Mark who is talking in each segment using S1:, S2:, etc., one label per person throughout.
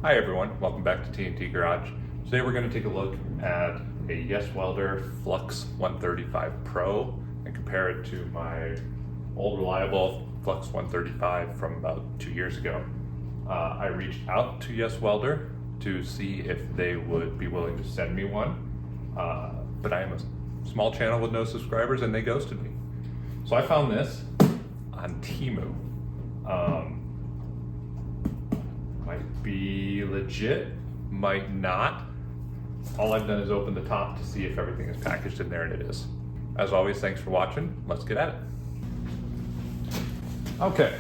S1: Hi everyone, welcome back to TNT Garage. Today we're going to take a look at a YesWelder Flux 135 Pro and compare it to my old reliable Flux 135 from about 2 years ago. I reached out to YesWelder to see if they would be willing to send me one, but I am a small channel with no subscribers and they ghosted me. So I found this on TEMU. Might be legit, might not. All I've done is open the top to see if everything is packaged in there, and it is. As always, thanks for watching. Let's get at it. Okay,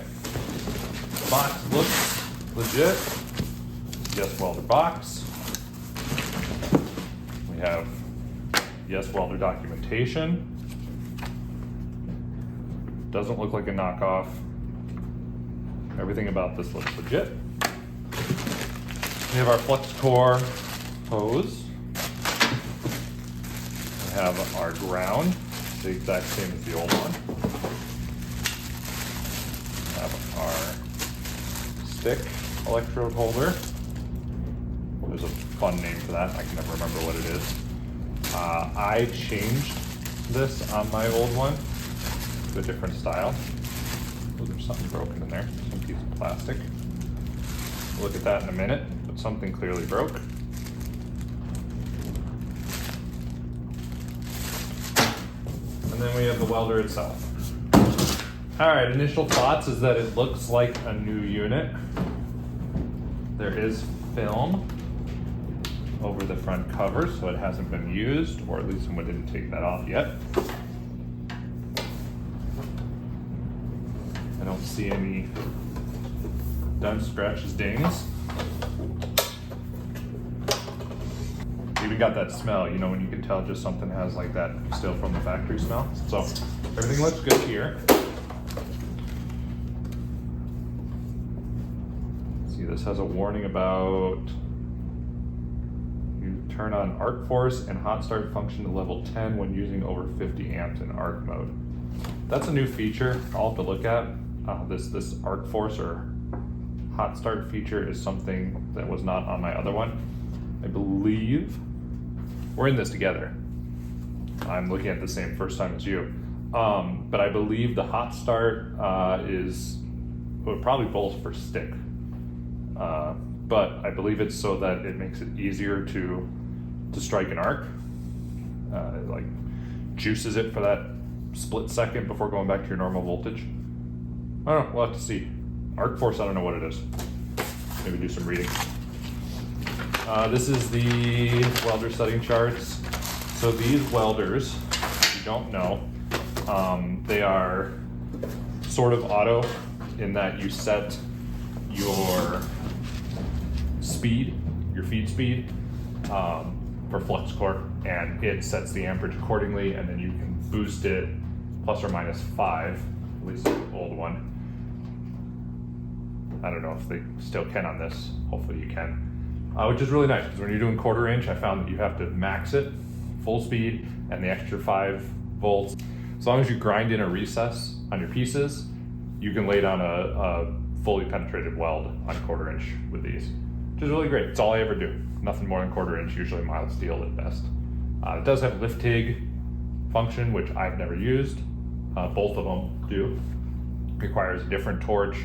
S1: box looks legit. YesWelder box. We have YesWelder documentation. Doesn't look like a knockoff. Everything about this looks legit. We have our flux core hose. We have our ground, the exact same as the old one. We have our stick electrode holder. There's a fun name for that. I can never remember what it is. I changed this on my old one to a different style. Oh, there's something broken in there, some piece of plastic. We'll look at that in a minute, but something clearly broke. And then we have the welder itself. All right, initial thoughts is that it looks like a new unit. There is film over the front cover, so it hasn't been used, or at least someone didn't take that off yet. I don't see any dents, scratches, dings. Even got that smell, you know, when you can tell just something has like that still from the factory smell. So everything looks good here. See, this has a warning about you turn on arc force and hot start function to level 10 when using over 50 amps in arc mode. That's a new feature I'll have to look at. This arc force or hot start feature is something that was not on my other one. I believe we're in this together. I'm looking at the same first time as you. But I believe the hot start is probably both for stick. But I believe it's so that it makes it easier to strike an arc. It like juices it for that split second before going back to your normal voltage. I don't know, we'll have to see. Arc force, I don't know what it is. Maybe do some reading. This is the welder setting charts. So these welders, if you don't know, they are sort of auto in that you set your speed, your feed speed, for flux core, and it sets the amperage accordingly, and then you can boost it plus or minus 5, at least the old one. I don't know if they still can on this. Hopefully you can. Which is really nice, because when you're doing 1/4 inch, I found that you have to max it, full speed, and the extra 5 volts. As long as you grind in a recess on your pieces, you can lay down a fully penetrated weld on 1/4 inch with these, which is really great. It's all I ever do. Nothing more than 1/4 inch, usually mild steel at best. It does have lift TIG function, which I've never used. Both of them do. Requires a different torch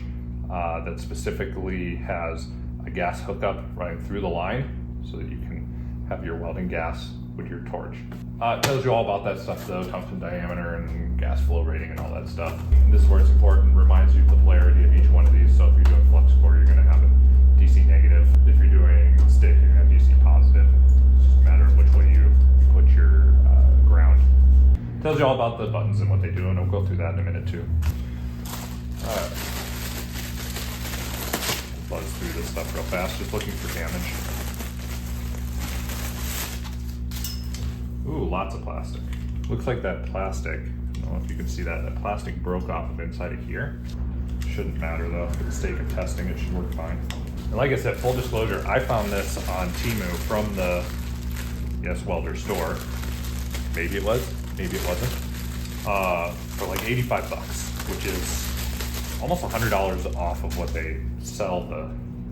S1: that specifically has a gas hookup running through the line so that you can have your welding gas with your torch. It tells you all about that stuff though, tungsten diameter and gas flow rating and all that stuff. And this is where it's important, reminds you of the polarity of each one of these. So if you're doing flux core, you're gonna have a DC negative. If you're doing stick, you're gonna have DC positive. It's just a matter of which way you put your ground. It tells you all about the buttons and what they do, and we'll go through that in a minute too. Buzz through this stuff real fast, just looking for damage. Ooh, lots of plastic. Looks like that plastic, I don't know if you can see that, that plastic broke off of inside of here. Shouldn't matter though, for the sake of testing, it should work fine. And like I said, full disclosure, I found this on TEMU from the YesWelder store. Maybe it was, maybe it wasn't. For like 85 bucks, which is almost $100 off of what they sell the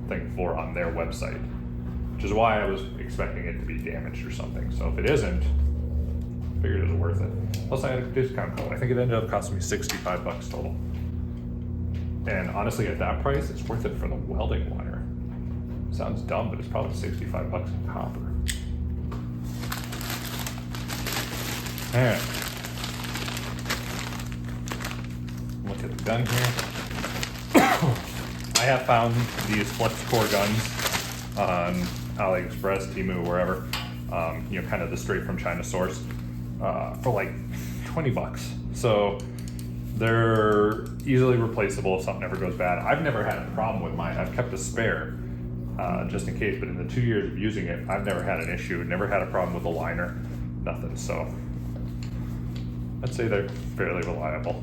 S1: thing for on their website, which is why I was expecting it to be damaged or something. So if it isn't, I figured it was worth it. Plus I had a discount code. I think it ended up costing me 65 bucks total. And honestly, at that price, it's worth it for the welding wire. Sounds dumb, but it's probably 65 bucks in copper. Alright. Look at the gun here. I have found these flex core guns on AliExpress, TEMU, wherever. You know, kind of the straight from China source, for like 20 bucks. So they're easily replaceable if something ever goes bad. I've never had a problem with mine. I've kept a spare just in case, but in the 2 years of using it, I've never had an issue, never had a problem with the liner, nothing. So I'd say they're fairly reliable.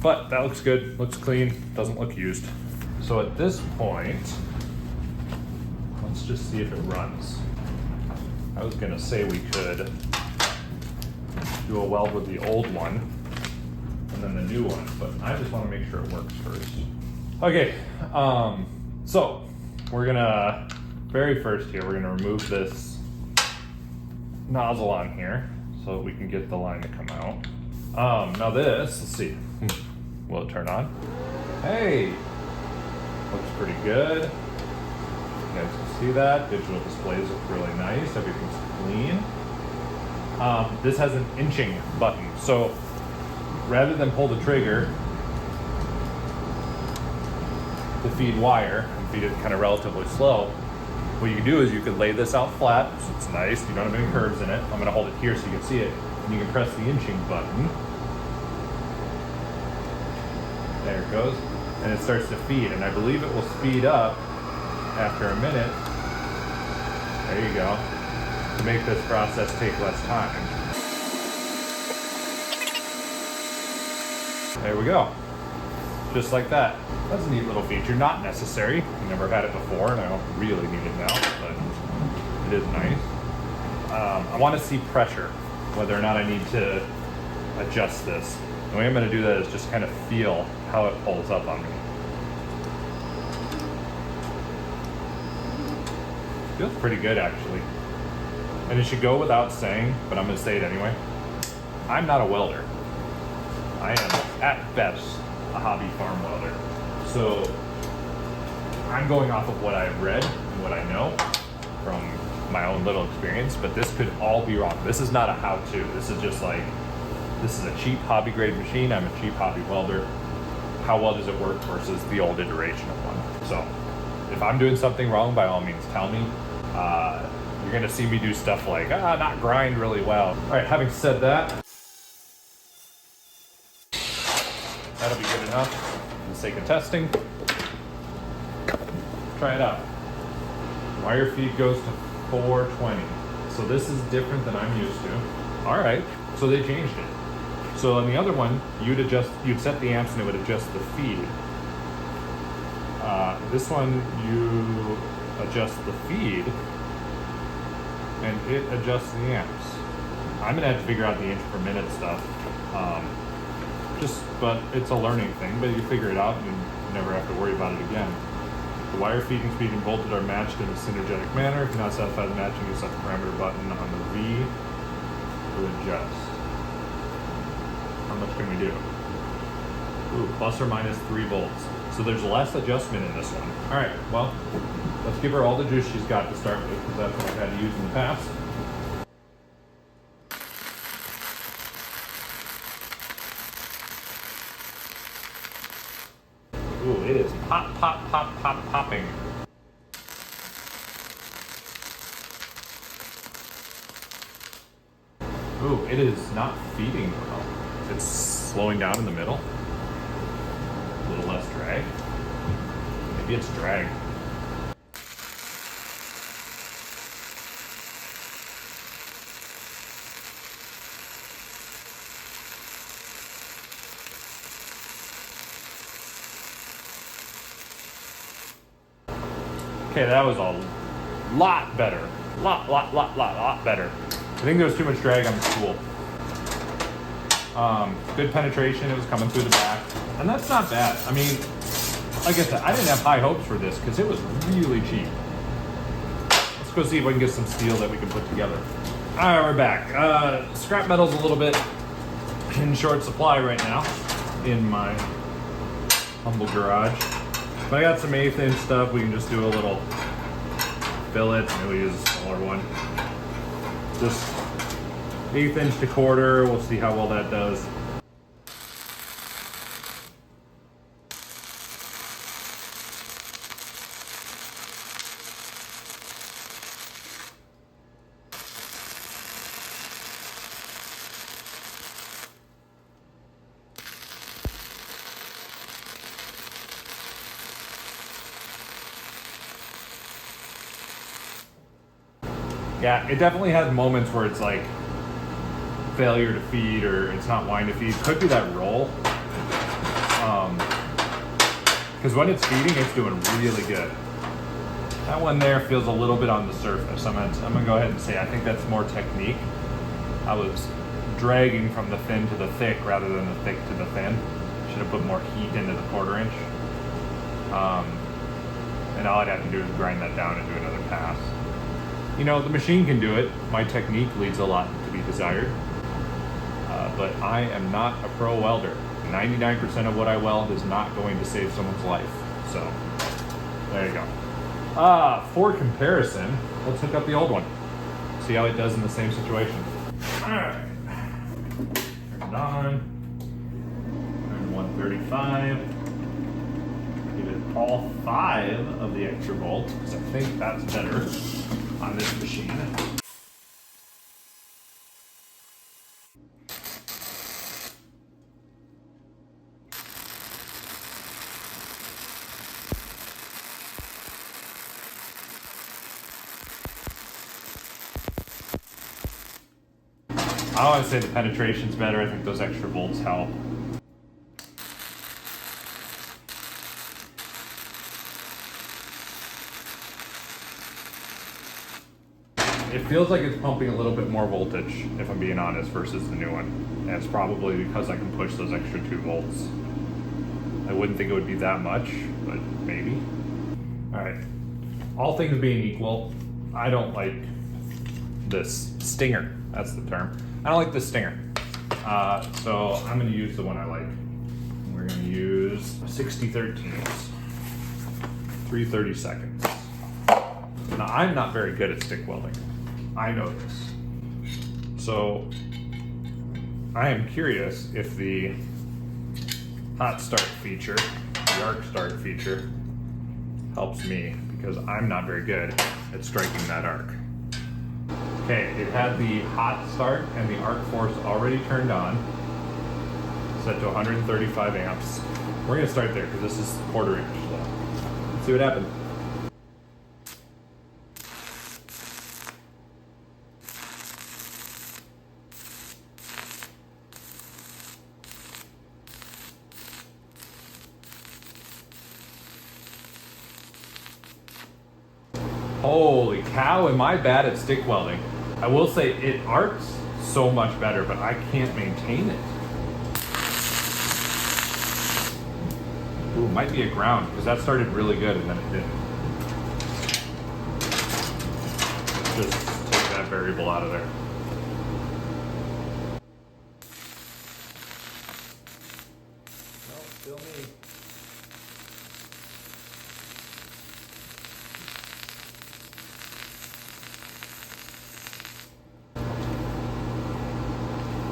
S1: But that looks good, looks clean, doesn't look used. So at this point, let's just see if it runs. I was gonna say we could do a weld with the old one and then the new one, but I just wanna make sure it works first. Okay, so we're gonna, very first here, we're gonna remove this nozzle on here so that we can get the line to come out. Now this, let's see, will it turn on? Hey, looks pretty good. You guys can see that. Digital displays look really nice. Everything's clean. This has an inching button. So rather than pull the trigger to feed wire and feed it kind of relatively slow, what you can do is you can lay this out flat, so it's nice. You don't have any curves in it. I'm gonna hold it here so you can see it. And you can press the inching button. There it goes. And it starts to feed, and I believe it will speed up after a minute. There you go. To make this process take less time. There we go. Just like that. That's a neat little feature. Not necessary. I never had it before, and I don't really need it now, but it is nice. I want to see pressure, whether or not I need to adjust this. The way I'm going to do that is just kind of feel how it pulls up on me. Feels pretty good, actually. And it should go without saying, but I'm going to say it anyway. I'm not a welder. I am, at best, a hobby farm welder. So I'm going off of what I've read and what I know from my own little experience, but this could all be wrong. This is not a how-to. This is just like, this is a cheap hobby grade machine. I'm a cheap hobby welder. How well does it work versus the old iteration of one? So if I'm doing something wrong, by all means, tell me. You're gonna see me do stuff like, not grind really well. All right, having said that, that'll be good enough for the sake of testing. Try it out. Wire feed goes to 420. So this is different than I'm used to. All right, so they changed it. So on the other one, you'd set the amps and it would adjust the feed. This one, you adjust the feed and it adjusts the amps. I'm gonna have to figure out the inch per minute stuff. But it's a learning thing, but you figure it out and you never have to worry about it again. The wire feeding speed and voltage are matched in a synergetic manner. If you're not satisfied with matching, you set the parameter button on the V to adjust. How much can we do? Ooh, plus or minus 3 volts. So there's less adjustment in this one. All right, well, let's give her all the juice she's got to start with, because that's what I've had to use in the past. Ooh, it is pop, pop, pop, pop, popping. Ooh, it is not feeding well. It's slowing down in the middle. A little less drag. Maybe it's drag. Okay, that was a lot better. Lot better. I think there was too much drag on the spool. Good penetration, it was coming through the back. And that's not bad. I mean, Like I said, I didn't have high hopes for this because it was really cheap. Let's go see if we can get some steel that we can put together. All right, we're back. Scrap metal's a little bit in short supply right now in my humble garage. But I got some 1/8 inch stuff. We can just do a little billet. Maybe we'll use a smaller one. Just 1/8 inch to 1/4. We'll see how well that does. Yeah, it definitely has moments where it's like failure to feed or it's not wanting to feed. Could be that roll. Because when it's feeding, it's doing really good. That one there feels a little bit on the surface. I'm gonna go ahead and say I think that's more technique. I was dragging from the thin to the thick rather than the thick to the thin. Should have put more heat into the 1/4 inch. And all I'd have to do is grind that down and do another pass. You know, the machine can do it. My technique leaves a lot to be desired. But I am not a pro welder. 99% of what I weld is not going to save someone's life. So, there you go. For comparison, let's hook up the old one. See how it does in the same situation. Alright. Turn it on. Turn 135. Give it all 5 of the extra volts, because I think that's better on this machine. I want to say the penetration's better. I think those extra volts help. It feels like it's pumping a little bit more voltage, if I'm being honest, versus the new one. And it's probably because I can push those extra 2 volts. I wouldn't think it would be that much, but maybe. All right, all things being equal, I don't like this stinger, that's the term. I don't like this stinger. So I'm gonna use the one I like. We're gonna use 60/13ths, 3/32. Now I'm not very good at stick welding. I know this. So I am curious if the hot start feature, the arc start feature, helps me because I'm not very good at striking that arc. Okay, it had the hot start and the arc force already turned on, set to 135 amps. We're gonna start there because this is 1/4 inch. So let's see what happens. Holy cow, am I bad at stick welding? I will say it arcs so much better, but I can't maintain it. Ooh, might be a ground, because that started really good and then it didn't. Let's just take that variable out of there. No, still me.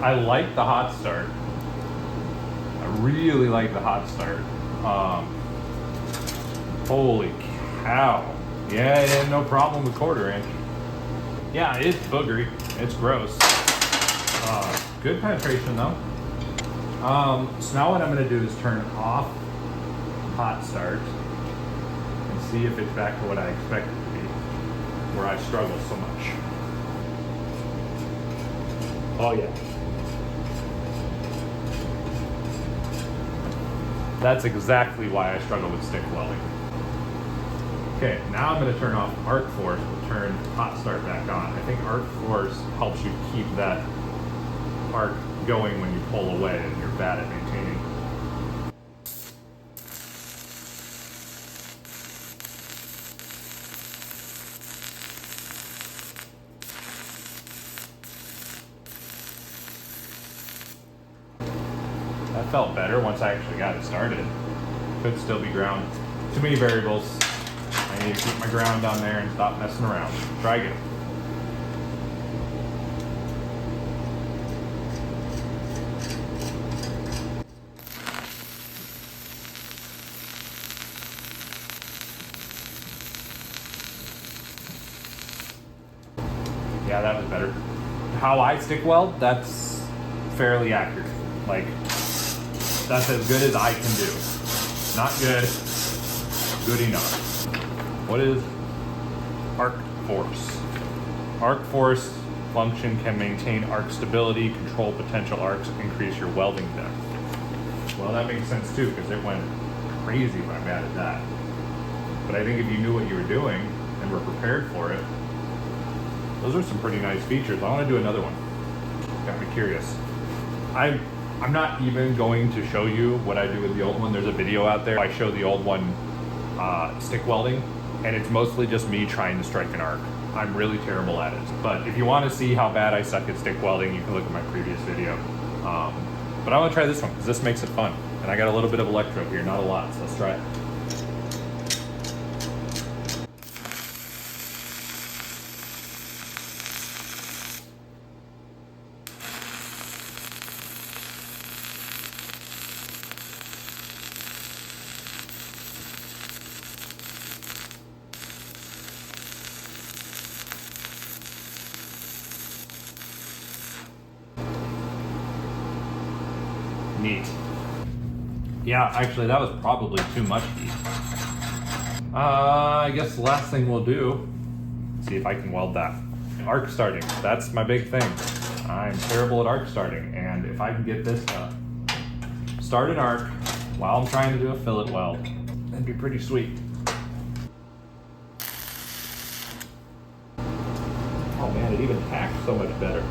S1: I like the hot start. I really like the hot start. Holy cow. Yeah, no problem with 1/4 inch. Yeah, it's boogery. It's gross. Good penetration though. So now what I'm gonna do is turn off hot start and see if it's back to what I expect it to be, where I struggle so much. Oh yeah. That's exactly why I struggle with stick welding. Okay, now I'm going to turn off arc force, but turn hot start back on. I think arc force helps you keep that arc going when you pull away and you're bad at maintaining. felt better once I actually got it started. Could still be ground. Too many variables. I need to keep my ground down there and stop messing around. Try again. Yeah, that was better. How I stick weld, that's fairly accurate. Like, that's as good as I can do. Not good, good enough. What is arc force? Arc force function can maintain arc stability, control potential arcs, increase your welding depth. Well, that makes sense too, because it went crazy when I added that. But I think if you knew what you were doing and were prepared for it, those are some pretty nice features. I want to do another one. Got me curious. I'm not even going to show you what I do with the old one. There's a video out there. I show the old one stick welding, and it's mostly just me trying to strike an arc. I'm really terrible at it. But if you want to see how bad I suck at stick welding, you can look at my previous video. But I want to try this one because this makes it fun. And I got a little bit of electrode here, not a lot, so let's try it. Neat. Yeah, actually that was probably too much heat. I guess the last thing we'll do, see if I can weld that. Arc starting, that's my big thing. I'm terrible at arc starting, and if I can get this to start an arc while I'm trying to do a fillet weld, that'd be pretty sweet. Oh man, it even tacks so much better.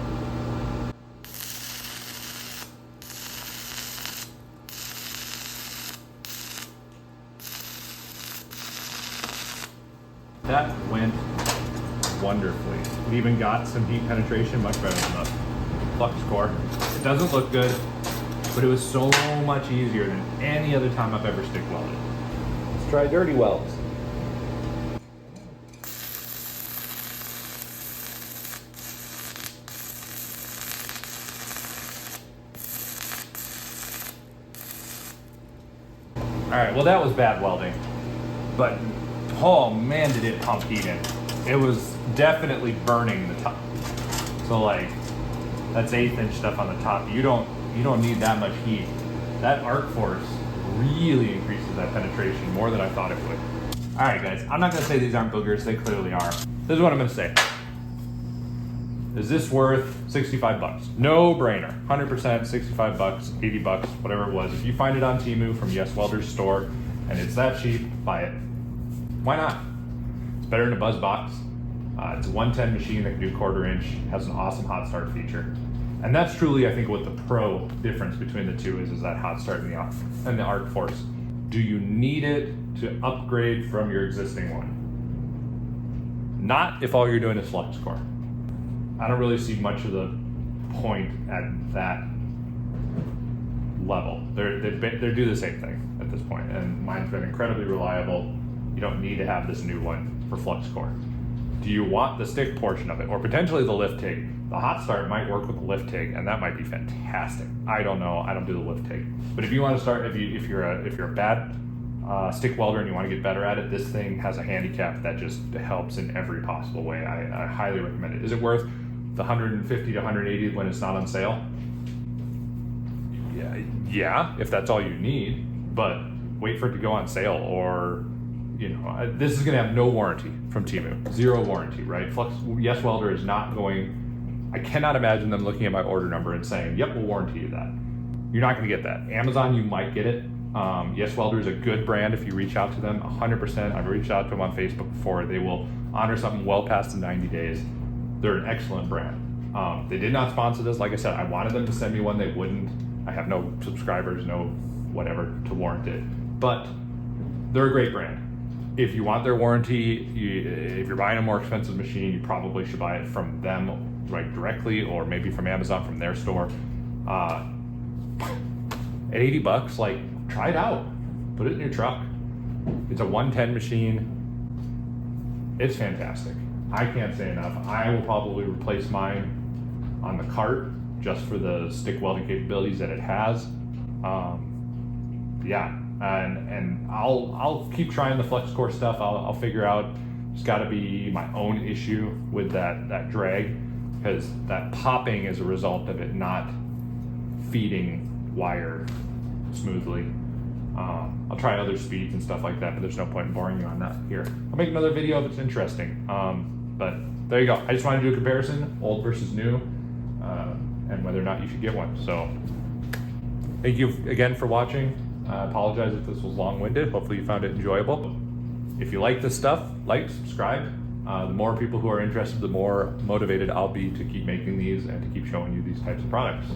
S1: That went wonderfully. It even got some heat penetration, much better than the flux core. It doesn't look good, but it was so much easier than any other time I've ever stick welded. Let's try dirty welds. All right, well that was bad welding, but oh man, did it pump heat in. It was definitely burning the top. So like, that's 1/8" stuff on the top. You don't need that much heat. That arc force really increases that penetration more than I thought it would. All right guys, I'm not gonna say these aren't boogers, they clearly are. This is what I'm gonna say. Is this worth 65 bucks? No brainer, 100%, 65 bucks, 80 bucks, whatever it was. If you find it on TEMU from YesWelder's store and it's that cheap, buy it. Why not? It's better than a buzz box. It's a 110 machine that can do 1/4 inch, has an awesome hot start feature. And that's truly, I think, what the pro difference between the two is that hot start and the arc force. Do you need it to upgrade from your existing one? Not if all you're doing is flux core. I don't really see much of the point at that level. They do the same thing at this point, and mine's been incredibly reliable. You don't need to have this new one for flux core. Do you want the stick portion of it, or potentially the lift TIG? The hot start might work with the lift TIG, and that might be fantastic. I don't know. I don't do the lift TIG, but if you want to start, if you're a bad stick welder and you want to get better at it, this thing has a handicap that just helps in every possible way. I highly recommend it. Is it worth the 150 to 180 when it's not on sale? Yeah, if that's all you need, but wait for it to go on sale, or this is going to have no warranty from TEMU. Zero warranty, right? YesWelder is not going. I cannot imagine them looking at my order number and saying, "Yep, we'll warranty you that." You're not going to get that. Amazon, you might get it. YesWelder is a good brand if you reach out to them. 100%. I've reached out to them on Facebook before. They will honor something well past the 90 days. They're an excellent brand. They did not sponsor this. Like I said, I wanted them to send me one. They wouldn't. I have no subscribers, no whatever to warrant it. But they're a great brand. If you want their warranty, if you're buying a more expensive machine, you probably should buy it from them directly, or maybe from Amazon, from their store. at 80 bucks, like, try it out. Put it in your truck. It's a 110 machine. It's fantastic. I can't say enough. I will probably replace mine on the cart just for the stick welding capabilities that it has. Yeah, and I'll keep trying the flex core stuff. I'll figure out. It's got to be my own issue with that drag, because that popping is a result of it not feeding wire smoothly. I'll try other speeds and stuff like that, but there's no point in boring you on that here. I'll make another video if it's interesting. But there you go. I just wanted to do a comparison, old versus new, and whether or not you should get one. So thank you again for watching. I apologize if this was long-winded. Hopefully you found it enjoyable. If you like this stuff, like, subscribe. The more people who are interested, the more motivated I'll be to keep making these and to keep showing you these types of products.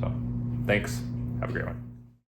S1: So thanks. Have a great one.